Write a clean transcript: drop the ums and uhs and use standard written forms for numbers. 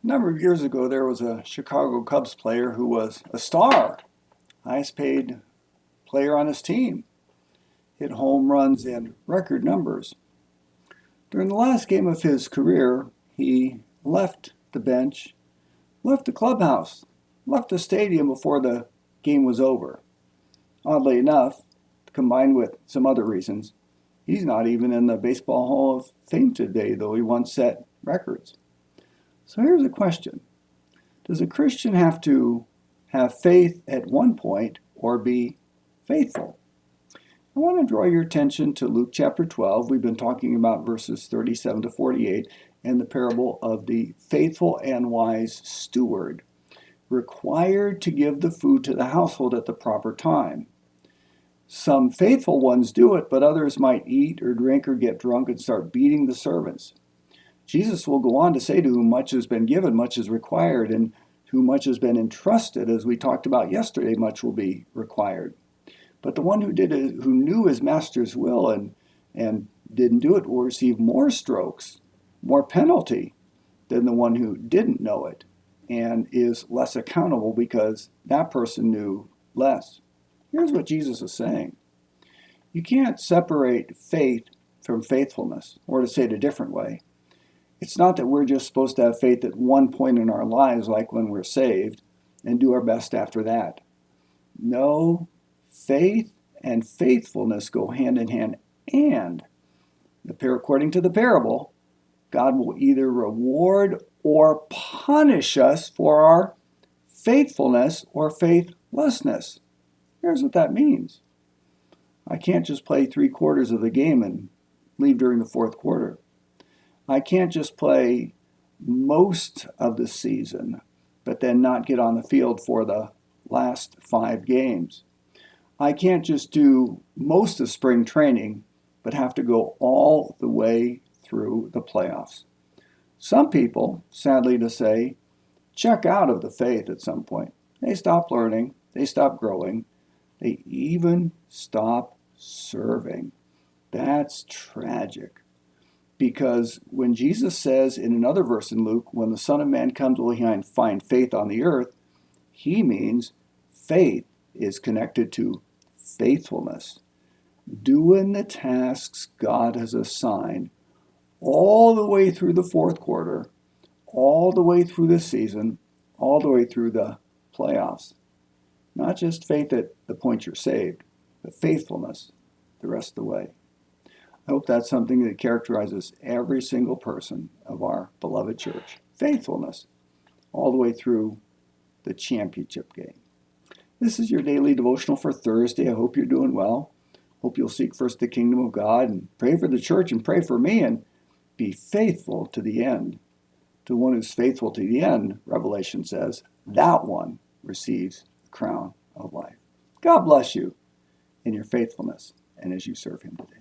A number of years ago, there was a Chicago Cubs player who was a star, highest paid player on his team, hit home runs in record numbers. During the last game of his career, he left the bench, left the clubhouse, left the stadium before the game was over. Oddly enough, combined with some other reasons, he's not even in the Baseball Hall of Fame today, though he once set records. So here's a question. Does a Christian have to have faith at one point or be faithful? I want to draw your attention to Luke chapter 12. We've been talking about verses 37 to 48 and the parable of the faithful and wise steward, required to give the food to the household at the proper time. Some faithful ones do it, but others might eat or drink or get drunk and start beating the servants. Jesus will go on to say, to whom much has been given, much is required, and to whom much has been entrusted, as we talked about yesterday, much will be required. But the one who who knew his master's will and didn't do it will receive more strokes, more penalty than the one who didn't know it and is less accountable because that person knew less. Here's what Jesus is saying. You can't separate faith from faithfulness, or to say it a different way, it's not that we're just supposed to have faith at one point in our lives, like when we're saved, and do our best after that. No, faith and faithfulness go hand in hand. And according to the parable, God will either reward or punish us for our faithfulness or faithlessness. Here's what that means. I can't just play 3/4 of the game and leave during the fourth quarter. I can't just play most of the season, but then not get on the field for the last 5 games. I can't just do most of spring training, but have to go all the way through the playoffs. Some people, sadly to say, check out of the faith at some point. They stop learning, they stop growing, they even stop serving. That's tragic. Because when Jesus says in another verse in Luke, when the Son of Man comes, will he find faith on the earth? He means faith is connected to faithfulness. Doing the tasks God has assigned all the way through the fourth quarter, all the way through the season, all the way through the playoffs. Not just faith at the point you're saved, but faithfulness the rest of the way. I hope that's something that characterizes every single person of our beloved church. Faithfulness all the way through the championship game. This is your daily devotional for Thursday. I hope you're doing well. Hope you'll seek first the kingdom of God and pray for the church and pray for me and be faithful to the end. To the one who's faithful to the end, Revelation says, that one receives the crown of life. God bless you in your faithfulness and as you serve him today.